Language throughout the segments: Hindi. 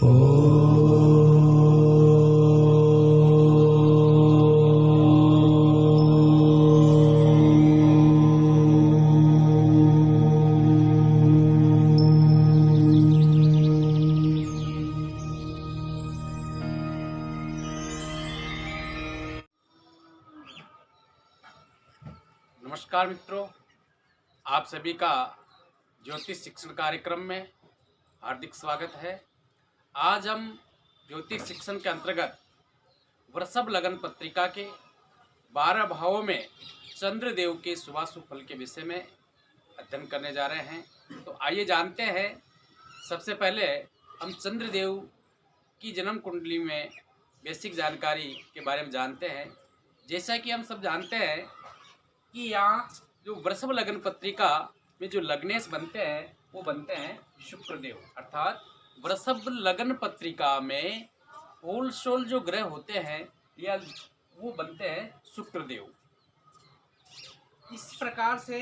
नमस्कार मित्रों, आप सभी का ज्योतिष शिक्षण कार्यक्रम में हार्दिक स्वागत है। आज हम ज्योतिष शिक्षण के अंतर्गत वृषभ लगन पत्रिका के 12 भावों में चंद्रदेव के शुभाशुभ फल के विषय में अध्ययन करने जा रहे हैं। तो आइए जानते हैं। सबसे पहले हम चंद्रदेव की जन्म कुंडली में बेसिक जानकारी के बारे में जानते हैं। जैसा कि हम सब जानते हैं कि यहाँ जो वृषभ लगन पत्रिका में जो लग्नेश बनते हैं वो बनते हैं शुक्रदेव, अर्थात वृषभ लगन पत्रिका में होल सोल जो ग्रह होते हैं या वो बनते हैं शुक्रदेव। इस प्रकार से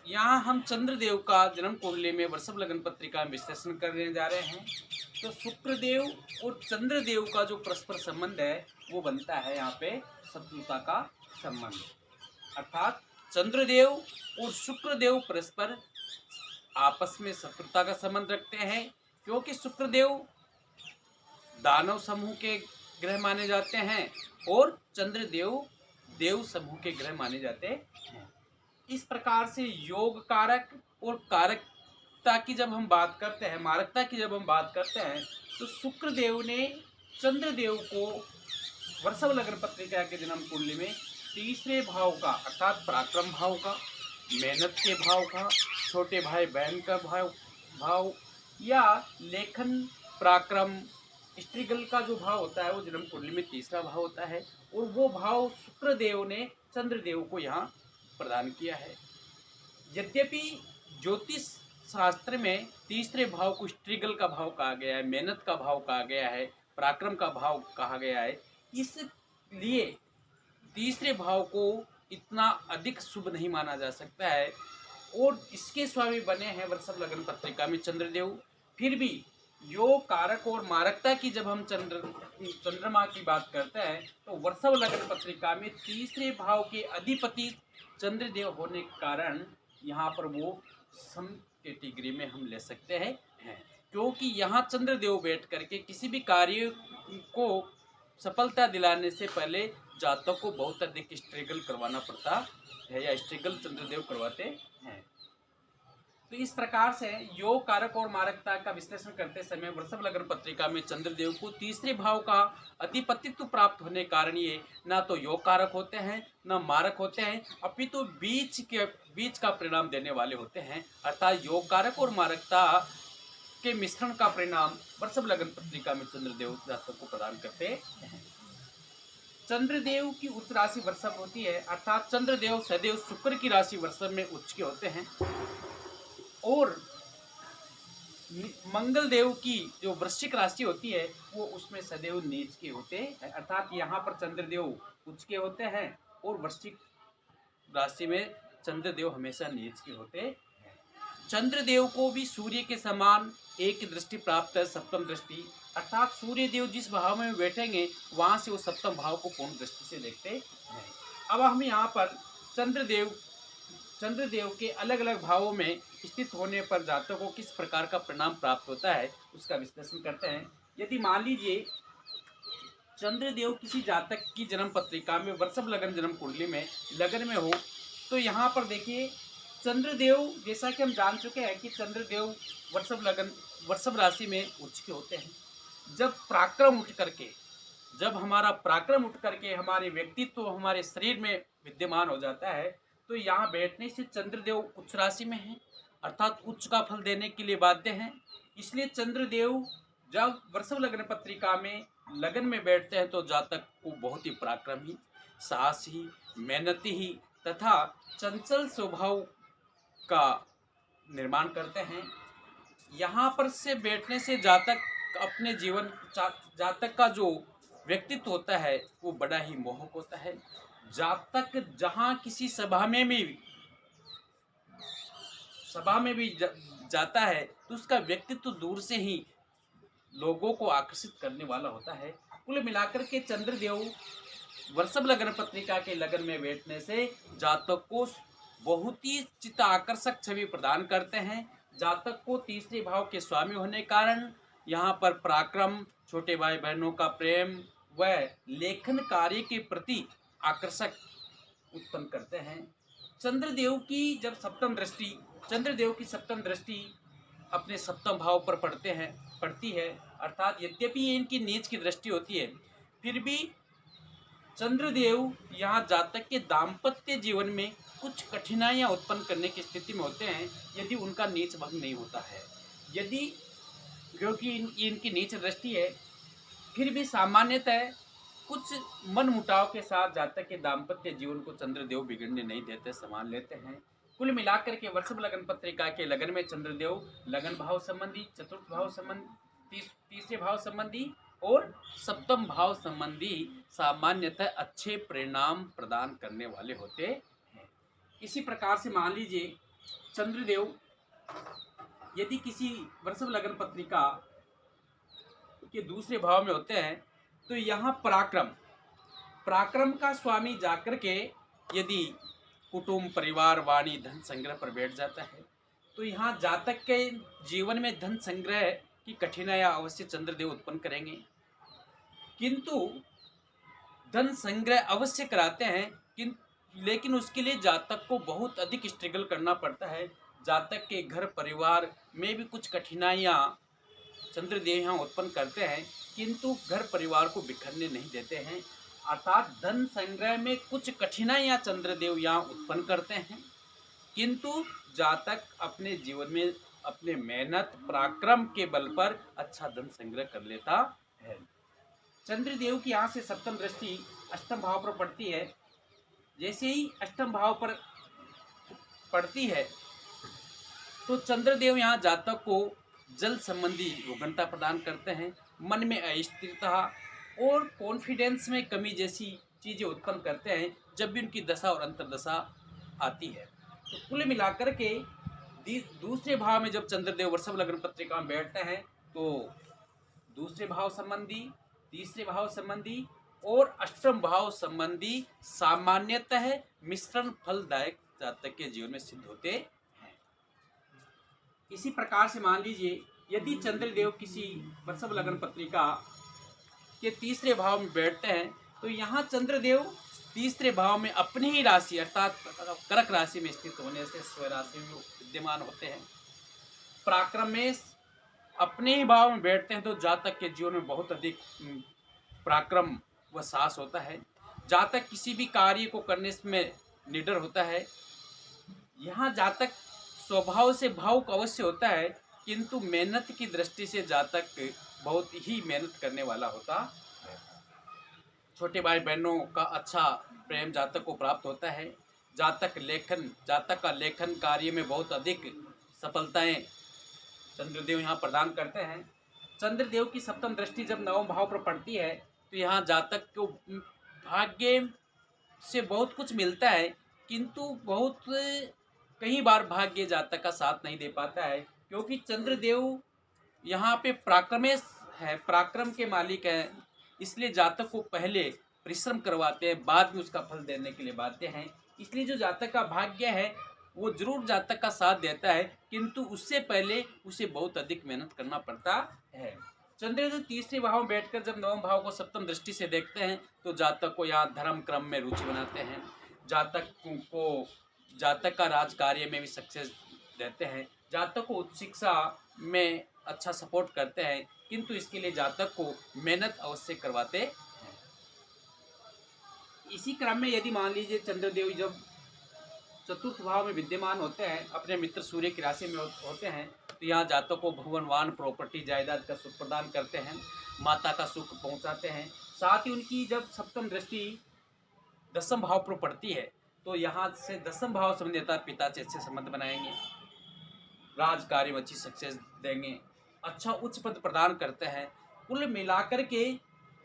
यहाँ हम चंद्रदेव का जन्म कुंडली में वृषभ लगन पत्रिका में विश्लेषण करने जा रहे हैं। तो शुक्रदेव और चंद्रदेव का जो परस्पर संबंध है वो बनता है यहाँ पे शत्रुता का संबंध, अर्थात चंद्रदेव और शुक्रदेव परस्पर आपस में शत्रुता का संबंध रखते हैं, क्योंकि शुक्रदेव दानव समूह के ग्रह माने जाते हैं और चंद्रदेव देव समूह के ग्रह माने जाते हैं। इस प्रकार से योग कारक और कारकता की जब हम बात करते हैं, मारकता की जब हम बात करते हैं, तो शुक्रदेव ने चंद्रदेव को वृषभ लगन पत्रिका के जन्म कुंडली में तीसरे भाव का, अर्थात पराक्रम भाव का, मेहनत के भाव का, छोटे भाई बहन का भाव या लेखन पराक्रम स्ट्रिगल का जो भाव होता है वो जन्म कुंडली में तीसरा भाव होता है, और वो भाव शुक्रदेव ने चंद्रदेव को यहाँ प्रदान किया है। यद्यपि ज्योतिष शास्त्र में तीसरे भाव को स्ट्रिगल का भाव कहा गया है, मेहनत का भाव कहा गया है, पराक्रम का भाव कहा गया है, इसलिए तीसरे भाव को इतना अधिक शुभ नहीं माना जा सकता है। और इसके स्वामी बने हैं वृषभ लगन पत्रिका में चंद्रदेव। फिर भी योग कारक और मारकता की जब हम चंद्रमा की बात करते हैं तो वृषभ लगन पत्रिका में तीसरे भाव के अधिपति चंद्रदेव होने के कारण यहाँ पर वो सम कैटेगरी में हम ले सकते हैं, क्योंकि यहाँ चंद्रदेव बैठ करके किसी भी कार्य को सफलता दिलाने से पहले जातक को बहुत अधिक स्ट्रगल करवाना पड़ता है या स्ट्रगल चंद्रदेव करवाते हैं। तो इस प्रकार से योग कारक और मारकता का विश्लेषण करते समय वृषभ लगन पत्रिका में चंद्रदेव को तीसरे भाव का अधिपतित्व प्राप्त होने के कारण ये ना तो योग कारक होते हैं ना मारक होते हैं, अपितु बीच का परिणाम देने वाले होते हैं, अर्थात योग कारक और मारकता के मिश्रण का परिणाम वृषभ लगन पत्रिका में चंद्रदेव जातक को प्रदान करते हैं। चंद्रदेव की उच्च राशि वृषभ होती है, अर्थात चंद्रदेव सदैव शुक्र की राशि वृषभ में उच्च के होते हैं, और मंगल देव की जो वृश्चिक राशि होती है वो उसमें सदैव नीच के होते हैं, अर्थात यहाँ पर चंद्रदेव उच्च के होते हैं और वृश्चिक राशि में चंद्रदेव हमेशा नीच के होते हैं। चंद्रदेव को भी सूर्य के समान एक दृष्टि प्राप्त है, सप्तम दृष्टि, अर्थात सूर्य देव जिस भाव में बैठेंगे वहां से वो सप्तम भाव को पूर्ण दृष्टि से देखते हैं। अब हम यहाँ पर चंद्रदेव के अलग अलग भावों में स्थित होने पर जातक को किस प्रकार का परिणाम प्राप्त होता है उसका विश्लेषण करते हैं। यदि मान लीजिए चंद्रदेव किसी जातक की जन्म पत्रिका में वृषभ लगन जन्म कुंडली में लगन में हो, तो यहाँ पर देखिए चंद्रदेव, जैसा कि हम जान चुके हैं कि चंद्रदेव वृषभ राशि में उच्च के होते हैं। जब हमारा पराक्रम उठ करके हमारे व्यक्तित्व हमारे शरीर में विद्यमान हो जाता है, तो यहाँ बैठने से चंद्रदेव उच्च राशि में है, अर्थात उच्च का फल देने के लिए बाध्य हैं। इसलिए चंद्रदेव जब वृषभ लगन पत्रिका में लगन में बैठते हैं तो जातक को बहुत ही पराक्रमी, साहसी, मेहनती ही तथा चंचल स्वभाव का निर्माण करते हैं। यहाँ पर से बैठने से जातक का जो व्यक्तित्व होता है वो बड़ा ही मोहक होता है। जातक जहाँ किसी सभा में भी जाता है तो उसका व्यक्तित्व दूर से ही लोगों को आकर्षित करने वाला होता है। कुल मिलाकर के चंद्रदेव वृषभ लगन पत्रिका के लगन में बैठने से जातक को बहुत ही चित्त आकर्षक छवि प्रदान करते हैं। जातक को तीसरे भाव के स्वामी होने के कारण यहाँ पर पराक्रम, छोटे भाई बहनों का प्रेम व लेखन कार्य के प्रति आकर्षक उत्पन्न करते हैं। चंद्रदेव की जब चंद्रदेव की सप्तम दृष्टि अपने सप्तम भाव पर पड़ती है, अर्थात यद्यपि ये इनकी नीच की दृष्टि होती है, फिर भी चंद्रदेव यहाँ जातक के दाम्पत्य जीवन में कुछ कठिनाइयाँ उत्पन्न करने की स्थिति में होते हैं यदि उनका नीच भंग नहीं होता है। यदि क्योंकि इनकी नीच दृष्टि है, फिर भी सामान्यतः कुछ मन मुटाव के साथ जातक के दाम्पत्य जीवन को चंद्रदेव बिगड़ने नहीं देते, संभाल लेते हैं। कुल मिलाकर के वृषभ लगन पत्रिका के लगन में चंद्रदेव लगन भाव संबंधी, चतुर्थ भाव संबंधी, तीसरे भाव संबंधी और सप्तम भाव संबंधी सामान्यतः अच्छे परिणाम प्रदान करने वाले होते हैं। इसी प्रकार से मान लीजिए चंद्रदेव यदि किसी वृषभ लगन पत्रिका के दूसरे भाव में होते हैं तो यहाँ पराक्रम का स्वामी जाकर के यदि कुटुंब, परिवार, वाणी, धन संग्रह पर बैठ जाता है तो यहाँ जातक के जीवन में धन संग्रह की कठिनाइयाँ अवश्य चंद्रदेव उत्पन्न करेंगे, किंतु धन संग्रह अवश्य कराते हैं, लेकिन उसके लिए जातक को बहुत अधिक स्ट्रगल करना पड़ता है। जातक के घर परिवार में भी कुछ कठिनाइयाँ चंद्रदेव यहाँ उत्पन्न करते हैं, किंतु घर परिवार को बिखरने नहीं देते हैं। अर्थात धन संग्रह में कुछ कठिनाइयाँ चंद्रदेव यहाँ उत्पन्न करते हैं, किंतु जातक अपने जीवन में अपने मेहनत पराक्रम के बल पर अच्छा धन संग्रह कर लेता है। चंद्रदेव की यहाँ से सप्तम दृष्टि अष्टम भाव पर पड़ती है। जैसे ही अष्टम भाव पर पड़ती है तो चंद्रदेव यहाँ जातक को जल संबंधी रोगनता प्रदान करते हैं, मन में अस्थिरता और कॉन्फिडेंस में कमी जैसी चीज़ें उत्पन्न करते हैं जब भी उनकी दशा और अंतर्दशा आती है। तो कुल मिलाकर के दूसरे भाव में जब चंद्रदेव वृषभ लगन पत्रिका में बैठते हैं तो दूसरे भाव संबंधी, तीसरे भाव संबंधी और अष्टम भाव संबंधी सामान्यतः मिश्रण फलदायक जातक के जीवन में सिद्ध होते हैं। इसी प्रकार से मान लीजिए यदि चंद्रदेव किसी वृषभ लगन पत्रिका के तीसरे भाव में बैठते हैं तो यहाँ चंद्रदेव तीसरे भाव में अपनी ही राशि अर्थात कर्क राशि में स्थित होने से स्वराशि में विद्यमान होते हैं। पराक्रम में अपने ही भाव में बैठते हैं तो जातक के जीवन में बहुत अधिक पराक्रम व साहस होता है। जातक किसी भी कार्य को करने में निडर होता है। यहाँ जातक स्वभाव से भावुक अवश्य होता है, किंतु मेहनत की दृष्टि से जातक बहुत ही मेहनत करने वाला होता है। छोटे भाई बहनों का अच्छा प्रेम जातक को प्राप्त होता है। जातक का लेखन कार्य में बहुत अधिक सफलताएं चंद्रदेव यहाँ प्रदान करते हैं। चंद्रदेव की सप्तम दृष्टि जब नवम भाव पर पड़ती है तो यहाँ जातक को भाग्य से बहुत कुछ मिलता है, किंतु कई बार भाग्य जातक का साथ नहीं दे पाता है, क्योंकि चंद्रदेव यहाँ पे पराक्रमेश है, पराक्रम के मालिक है, इसलिए जातक को पहले परिश्रम करवाते हैं, बाद में उसका फल देने के लिए बाध्य हैं। इसलिए जो जातक का भाग्य है वो जरूर जातक का साथ देता है, किंतु उससे पहले उसे बहुत अधिक मेहनत करना पड़ता है। चंद्रदेव तीसरे भाव में बैठकर जब नवम भाव को सप्तम दृष्टि से देखते हैं तो जातक को यहाँ धर्म क्रम में रुचि बनाते हैं। जातक का राज कार्य में भी सक्सेस देते हैं। जातक को उच्च शिक्षा में अच्छा सपोर्ट करते हैं, किंतु इसके लिए जातक को मेहनत अवश्य करवाते हैं। इसी क्रम में यदि मान लीजिए चंद्रदेव जब चतुर्थ भाव में विद्यमान होते हैं, अपने मित्र सूर्य की राशि में होते हैं, तो यहाँ जातक को भुवनवान प्रॉपर्टी जायदाद का सुख प्रदान करते हैं, माता का सुख पहुँचाते हैं। साथ ही उनकी जब सप्तम दृष्टि दसम भाव पर पड़ती है तो यहाँ से दसम भाव संबंधी पिता से अच्छे संबंध बनाएंगे, राज कार्य में अच्छी सक्सेस देंगे, अच्छा उच्च पद प्रदान करते हैं। कुल मिलाकर के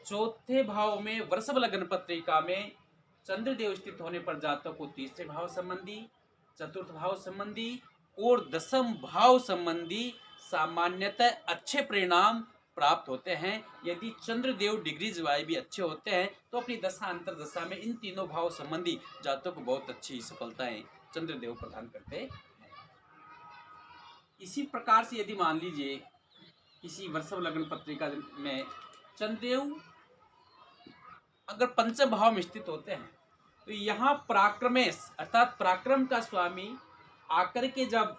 चौथे भाव में वृषभ लगन पत्रिका में चंद्रदेव स्थित होने पर जातक को तीसरे भाव संबंधी, चतुर्थ भाव संबंधी और दसम भाव संबंधी सामान्यतः अच्छे परिणाम प्राप्त होते हैं। यदि चंद्रदेव डिग्रीज वाई भी अच्छे होते हैं तो अपनी दशा अंतर दशा में इन तीनों भाव संबंधी जातकों को बहुत अच्छी सफलताएं चंद्रदेव प्रदान करते हैं। इसी प्रकार से यदि मान लीजिए किसी वृषभ लग्न पत्रिका में चंद्रदेव अगर पंचम भाव में स्थित होते हैं तो यहाँ पराक्रमेश अर्थात पराक्रम का स्वामी आकर के जब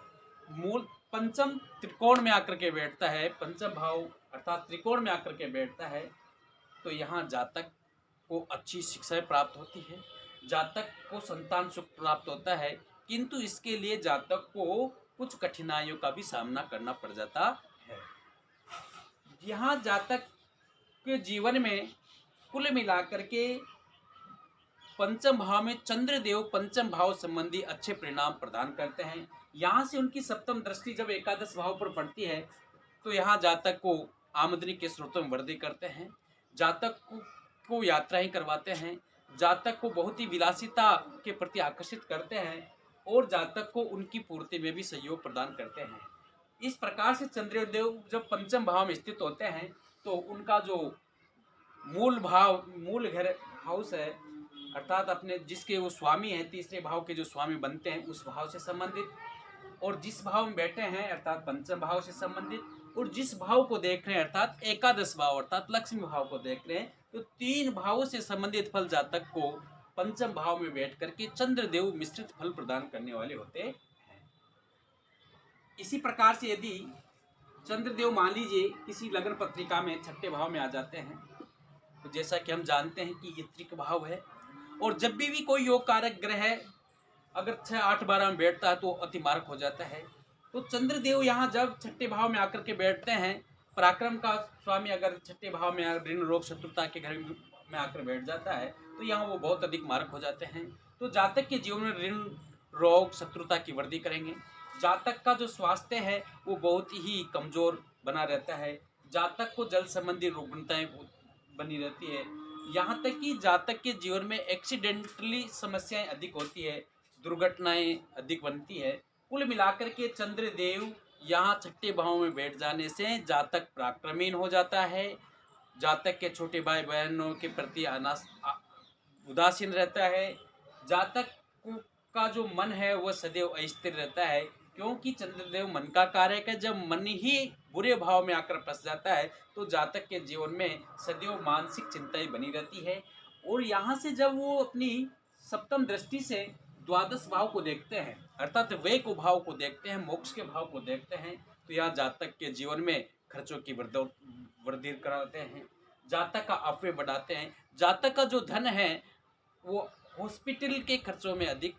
मूल पंचम त्रिकोण में आकर के बैठता है, पंचम भाव अर्थात त्रिकोण में आकर के बैठता है, तो यहाँ जातक को अच्छी शिक्षाएं प्राप्त होती है, जातक को संतान सुख प्राप्त होता है, किंतु इसके लिए जातक को कुछ कठिनाइयों का भी सामना करना पड़ जाता है। यहाँ जातक के जीवन में कुल मिलाकर के पंचम भाव में चंद्रदेव पंचम भाव संबंधी अच्छे परिणाम प्रदान करते हैं। यहाँ से उनकी सप्तम दृष्टि जब एकादश भाव पर पड़ती है तो यहाँ जातक को आमदनी के स्रोतों में वृद्धि करते हैं, जातक को यात्राएं करवाते हैं, जातक को बहुत ही विलासिता के प्रति आकर्षित करते हैं और जातक को उनकी पूर्ति में भी सहयोग प्रदान करते हैं। इस प्रकार से चंद्रदेव जब पंचम भाव में स्थित होते हैं तो उनका जो मूल भाव मूल घर हाउस है अर्थात अपने जिसके वो स्वामी हैं, तीसरे भाव के जो स्वामी बनते हैं उस भाव से संबंधित, और जिस भाव में बैठे हैं अर्थात पंचम भाव से संबंधित, और जिस भाव को देख रहे हैं अर्थात एकादश भाव अर्थात लक्ष्मी भाव को देख रहे हैं, तो तीन भावों से संबंधित फल जातक को पंचम भाव में बैठ करके चंद्रदेव मिश्रित फल प्रदान करने वाले होते हैं। इसी प्रकार से यदि चंद्रदेव मान लीजिए किसी लग्न पत्रिका में छठे भाव में आ जाते हैं तो जैसा कि हम जानते हैं कि ये त्रिक भाव है, और जब भी कोई योग कारक ग्रह अगर 6, 8, 12 में बैठता है तो अति मारक हो जाता है। तो चंद्रदेव यहाँ जब छठे भाव में आकर के बैठते हैं, पराक्रम का स्वामी अगर छठे भाव में ऋण रोग शत्रुता के घर में आकर बैठ जाता है तो यहाँ वो बहुत अधिक मारक हो जाते हैं। तो जातक के जीवन में ऋण रोग शत्रुता की वृद्धि करेंगे, जातक का जो स्वास्थ्य है वो बहुत ही कमजोर बना रहता है, जातक को जल संबंधी रुग्णताएं बनी रहती है, यहाँ तक कि जातक के जीवन में एक्सीडेंटली समस्याएं अधिक होती है, दुर्घटनाएं अधिक बनती है। कुल मिलाकर के चंद्रदेव यहाँ छठे भाव में बैठ जाने से जातक पराक्रमीन हो जाता है, जातक के छोटे भाई बहनों के प्रति उदासीन रहता है, जातक का जो मन है वह सदैव अस्थिर रहता है, क्योंकि चंद्रदेव मन का कारक है। जब मन ही बुरे भाव में आकर फंस जाता है तो जातक के जीवन में सदैव मानसिक चिंताएं बनी रहती है, और यहाँ से जब वो अपनी सप्तम दृष्टि से द्वादश भाव को देखते हैं अर्थात व्यय को भाव को देखते हैं, मोक्ष के भाव को देखते हैं, तो यहाँ जातक के जीवन में खर्चों की वृद्धि कराते हैं, जातक का अपव्यय बढ़ाते हैं, जातक का जो धन है वो हॉस्पिटल के खर्चों में अधिक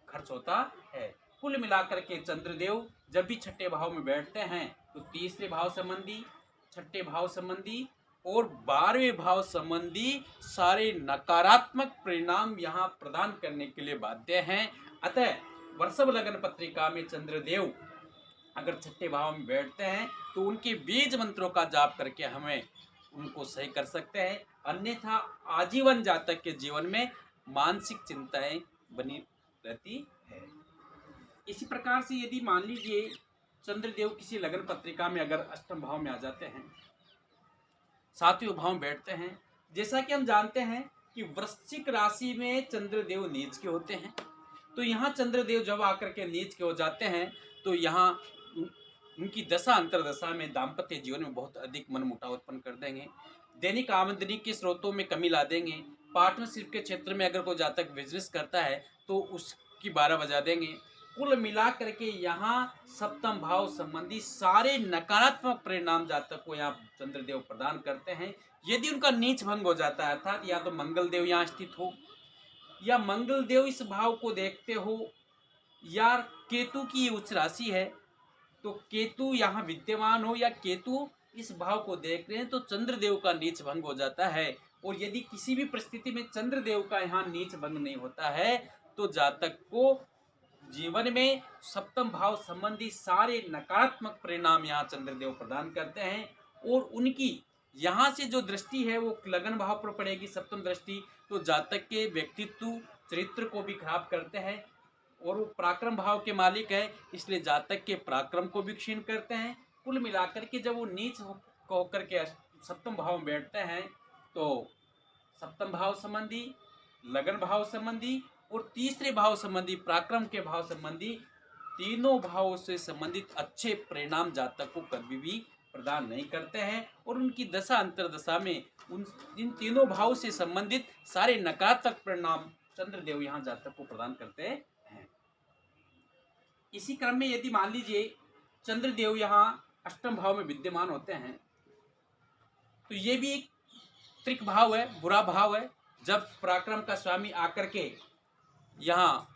खर्च होता है। कुल मिलाकर के चंद्रदेव जब भी छठे भाव में बैठते हैं तो तीसरे भाव संबंधी, छठे भाव संबंधी और 12वें भाव संबंधी सारे नकारात्मक परिणाम यहाँ प्रदान करने के लिए बाध्य हैं। अतः वृषभ लग्न पत्रिका में चंद्रदेव अगर छठे भाव में बैठते हैं तो उनके बीज मंत्रों का जाप करके हमें उनको सही कर सकते हैं, अन्यथा आजीवन जातक के जीवन में मानसिक चिंताएं बनी रहती है। इसी प्रकार से यदि मान लीजिए चंद्रदेव किसी लग्न पत्रिका में अगर अष्टम भाव में आ जाते हैं, सातवें भाव में बैठते हैं, जैसा कि हम जानते हैं कि वृश्चिक राशि में चंद्रदेव नीच के होते हैं, तो यहाँ चंद्रदेव जब आकर के नीच के हो जाते हैं तो यहाँ उनकी दशा अंतरदशा में दाम्पत्य जीवन में बहुत अधिक मनमुटाव उत्पन्न कर देंगे, दैनिक आमदनी के स्रोतों में कमी ला देंगे, पार्टनरशिप के क्षेत्र में अगर कोई जातक बिजनेस करता है तो उसकी 12 बजा देंगे। कुल मिला करके यहाँ सप्तम भाव संबंधी सारे नकारात्मक परिणाम जातक को यहाँ चंद्रदेव प्रदान करते हैं। यदि उनका नीच भंग हो जाता है अर्थात या तो मंगल देव यहाँ स्थित हो या मंगल देव इस भाव को देखते हो या केतु की उच्च राशि है तो केतु यहाँ विद्यमान हो या केतु इस भाव को देख रहे हैं तो चंद्रदेव का नीच भंग हो जाता है। और यदि किसी भी परिस्थिति में चंद्रदेव का यहाँ नीच भंग नहीं होता है तो जातक को जीवन में सप्तम भाव संबंधी सारे नकारात्मक परिणाम यहाँ चंद्रदेव प्रदान करते हैं, और उनकी यहाँ से जो दृष्टि है वो लगन भाव पर पड़ेगी सप्तम दृष्टि, तो जातक के व्यक्तित्व चरित्र को भी खराब करते हैं, और वो पराक्रम भाव के मालिक है इसलिए जातक के पराक्रम को भी क्षीण करते हैं। कुल मिलाकर के जब वो नीच को होकर के सप्तम भाव में बैठते हैं तो सप्तम भाव संबंधी, लगन भाव संबंधी और तीसरे भाव संबंधी, पराक्रम के भाव संबंधी, तीनों भावों से संबंधित अच्छे परिणाम जातक को कभी भी प्रदान नहीं करते हैं। और उनकी दशा अंतरदशा में इन तीनों भावों से संबंधित सारे नकारात्मक परिणाम चंद्रदेव यहाँ जातक को प्रदान करते हैं। इसी क्रम में यदि मान लीजिए चंद्रदेव यहाँ अष्टम भाव में विद्यमान होते हैं तो ये भी एक त्रिक भाव है, बुरा भाव है। जब पराक्रम का स्वामी आकर के यहाँ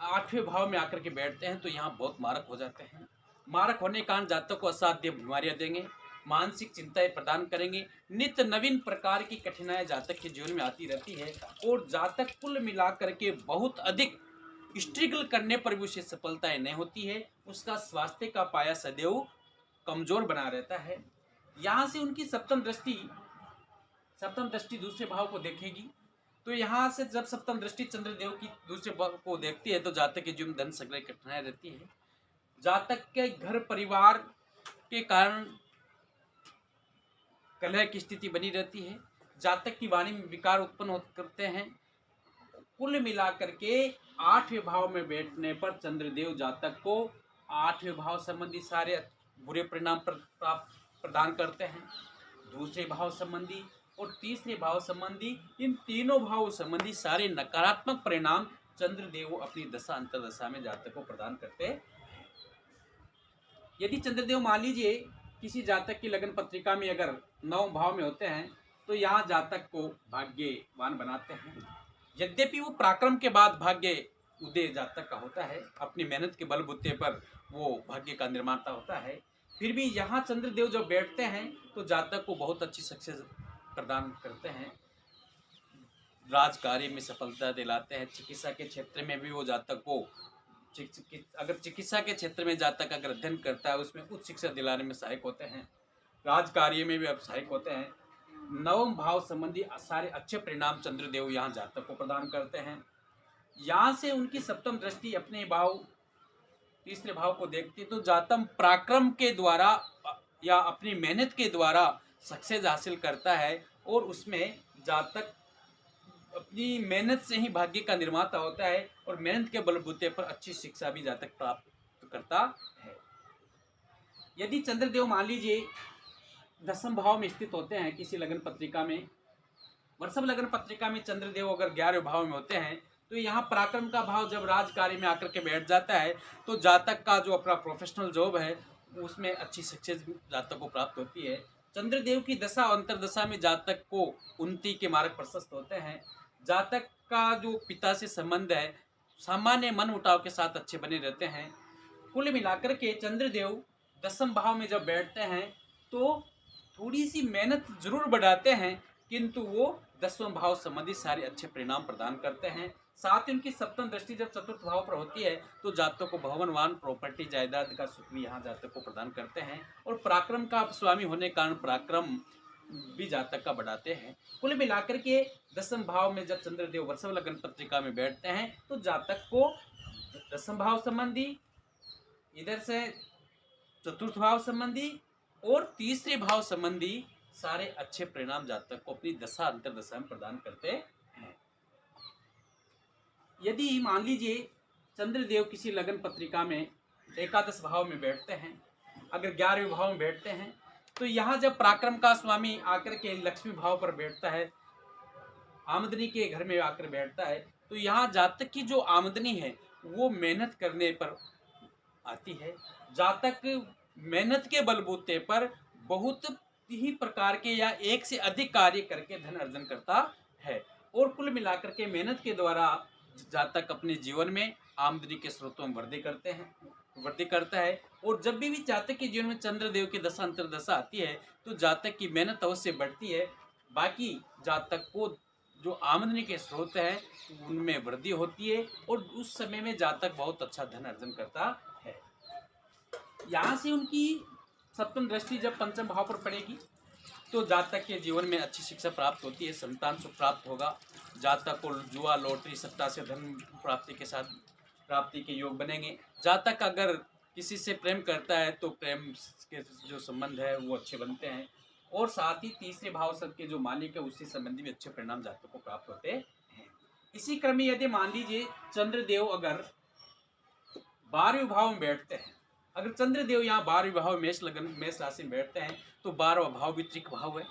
आठवें भाव में आकर के बैठते हैं तो यहाँ बहुत मारक हो जाते हैं। मारक होने के कारण जातक को असाध्य बीमारियां देंगे, मानसिक चिंताएं प्रदान करेंगे, नित्य नवीन प्रकार की कठिनाइयां जातक के जीवन में आती रहती है। और जातक कुल मिलाकर के बहुत अधिक स्ट्रगल करने पर भी उसे सफलताएं नहीं होती है। उसका स्वास्थ्य का पाया सदैव कमजोर बना रहता है। यहाँ से उनकी सप्तम दृष्टि दूसरे भाव को देखेगी तो यहाँ से जब सप्तम दृष्टि चंद्रदेव की दूसरे भाव को देखती है तो जातक के जीवन धन संग्रह कठिनाई रहती है। जातक के घर परिवार के कारण कलह की स्थिति बनी रहती है। जातक की वाणी में विकार उत्पन्न करते हैं। कुल मिलाकर के आठवें भाव में बैठने पर चंद्रदेव जातक को आठवें भाव संबंधी सारे बुरे परिणाम प्रदान करते हैं। दूसरे भाव संबंधी और तीसरे भाव संबंधी, इन तीनों भाव संबंधी सारे नकारात्मक परिणाम चंद्रदेव अपनी दशा अंतरदशा में जातक को प्रदान करते हैं। यदि चंद्रदेव मान लीजिए किसी जातक की लगन पत्रिका में अगर 9 भाव में होते हैं तो यहाँ जातक को भाग्यवान बनाते हैं। यद्यपि वो पराक्रम के बाद भाग्य उदय जातक का होता है, अपनी मेहनत के बलबूते पर वो भाग्य का निर्माता होता है, फिर भी यहाँ चंद्रदेव जब बैठते हैं तो जातक को बहुत अच्छी सक्सेस प्रदान करते हैं। राज कार्य में सफलता दिलाते हैं। चिकित्सा के क्षेत्र में भी वो जातक को अगर चिकित्सा के क्षेत्र में जातक अगर अध्ययन करता है उसमें उच्च शिक्षा दिलाने में सहायक होते हैं। राज कार्य में भी अब सहायक होते हैं। नवम भाव संबंधी सारे अच्छे परिणाम चंद्रदेव यहाँ जातक को प्रदान करते हैं। यहाँ से उनकी सप्तम दृष्टि अपने भाव तीसरे भाव को देखती है तो जातक पराक्रम के द्वारा या अपनी मेहनत के द्वारा सक्सेस हासिल करता है और उसमें जातक अपनी मेहनत से ही भाग्य का निर्माता होता है और मेहनत के बलबूते पर अच्छी शिक्षा भी जातक प्राप्त करता है। यदि चंद्रदेव मान लीजिए दसम भाव में स्थित होते हैं किसी लगन पत्रिका में, वृषभ लगन पत्रिका में चंद्रदेव अगर 11वें भाव में होते हैं तो यहाँ पराक्रम का भाव जब राज कार्य में आकर के बैठ जाता है तो जातक का जो अपना प्रोफेशनल जॉब है उसमें अच्छी सक्सेस जातक को प्राप्त होती है। चंद्रदेव की दशा अंतरदशा में जातक को उन्नति के मार्ग प्रशस्त होते हैं। जातक का जो पिता से संबंध है सामान्य मन उठाव के साथ अच्छे बने रहते हैं। कुल मिलाकर के चंद्रदेव दसम भाव में जब बैठते हैं तो थोड़ी सी मेहनत जरूर बढ़ाते हैं किंतु वो दसवें भाव संबंधी सारे अच्छे परिणाम प्रदान करते हैं। साथ ही उनकी सप्तम दृष्टि जब चतुर्थ भाव पर होती है तो जातक को भवनवान प्रॉपर्टी जायदाद का सुख भी यहाँ जातक को प्रदान करते हैं और पराक्रम का स्वामी होने के कारण पराक्रम भी जातक का बढ़ाते हैं। कुल मिलाकर के दसम भाव में जब चंद्रदेव वृषभ लगन पत्रिका में बैठते हैं तो जातक को दसम भाव संबंधी, इधर से चतुर्थ भाव संबंधी और तीसरे भाव संबंधी सारे अच्छे परिणाम जातक को अपनी दशा अंतरदशा में प्रदान करते हैं। यदि मान लीजिए चंद्रदेव किसी लगन पत्रिका में एकादश भाव में बैठते हैं, अगर 11वें भाव में बैठते हैं तो यहाँ जब पराक्रम का स्वामी आकर के लक्ष्मी भाव पर बैठता है, आमदनी के घर में आकर बैठता है तो यहाँ जातक की जो आमदनी है वो मेहनत करने पर आती है। जातक मेहनत के बलबूते पर बहुत ही प्रकार के या एक से अधिक कार्य करके धन अर्जन करता है और कुल मिलाकर के मेहनत के द्वारा जातक अपने जीवन में आमदनी के स्रोतों में वृद्धि करता है। और जब भी जातक के जीवन में चंद्रदेव की दशा अंतरदशा आती है तो जातक की मेहनत अवश्य बढ़ती है, बाकी जातक को जो आमदनी के स्रोत हैं उनमें वृद्धि होती है और उस समय में जातक बहुत अच्छा धन अर्जन करता है। यहाँ से उनकी सप्तम दृष्टि जब पंचम भाव पर पड़ेगी तो जातक के जीवन में अच्छी शिक्षा प्राप्त होती है, संतान सुख प्राप्त होगा। जातक को जुआ लॉटरी सट्टा से धन प्राप्ति के योग बनेंगे। जातक अगर किसी से प्रेम करता है तो प्रेम के जो संबंध है वो अच्छे बनते हैं, और साथ ही तीसरे भाव सबके जो मालिक है उससे संबंधी भी अच्छे परिणाम जातक को प्राप्त होते हैं। इसी क्रम में यदि मान लीजिए चंद्रदेव अगर 12वें भाव में बैठते हैं, अगर चंद्रदेव यहाँ 12वें भाव में मेष राशि में बैठते हैं तो 12वां भाव भी त्रिक भाव है,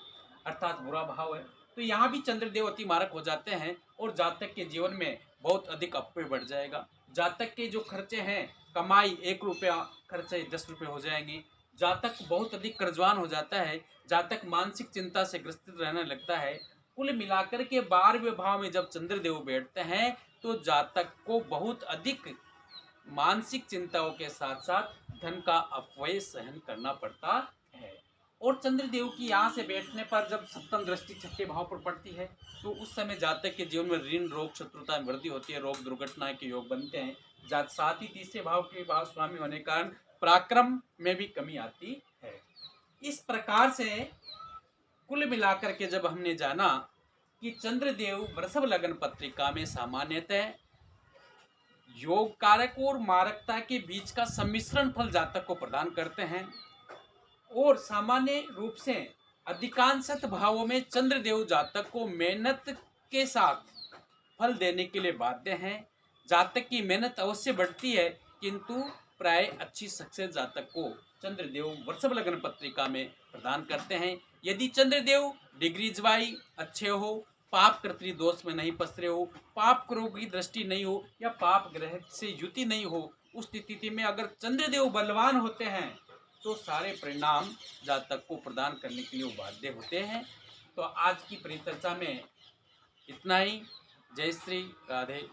अर्थात बुरा भाव है। तो यहाँ भी चंद्रदेव अति मारक हो जाते हैं और जातक के जीवन में बहुत अधिक अपव्यय बढ़ जाएगा। जातक के जो खर्चे हैं, कमाई 1 रुपया खर्चे 10 रुपये हो जाएंगे। जातक बहुत अधिक कर्जवान हो जाता है, जातक मानसिक चिंता से ग्रसित रहने लगता है। कुल मिलाकर के 12वें भाव में जब चंद्रदेव बैठते हैं तो जातक को बहुत अधिक मानसिक चिंताओं के साथ साथ धन का अपव्यय सहन करना पड़ता है। और चंद्रदेव की यहाँ से बैठने पर जब सप्तम दृष्टि छठे भाव पर पड़ती है तो उस समय जातक के जीवन में ऋण रोग शत्रुता में वृद्धि होती है, रोग दुर्घटनाएं के योग बनते हैं। साथ ही तीसरे भाव के भाव स्वामी होने के कारण पराक्रम में भी कमी आती है। इस प्रकार से कुल मिलाकर के जब हमने जाना कि चंद्रदेव वृषभ लग्न पत्रिका में सामान्यतः योग कारक और मारकता के बीच का सम्मिश्रण फल जातक को प्रदान करते हैं, और सामान्य रूप से अधिकांशत भावों में चंद्रदेव जातक को मेहनत के साथ फल देने के लिए बाध्य हैं। जातक की मेहनत अवश्य बढ़ती है किंतु प्राय अच्छी सक्सेस जातक को चंद्रदेव वृषभ लग्न पत्रिका में प्रदान करते हैं। यदि चंद्रदेव डिग्री जवाई अच्छे हो, पाप कर्तरी दोष में नहीं पसरे हो, पाप ग्रह की दृष्टि नहीं हो या पाप ग्रह से युति नहीं हो, उस स्थिति में अगर चंद्रदेव बलवान होते हैं तो सारे परिणाम जातक को प्रदान करने के लिए बाध्य होते हैं। तो आज की परिचर्चा में इतना ही। जय श्री राधे।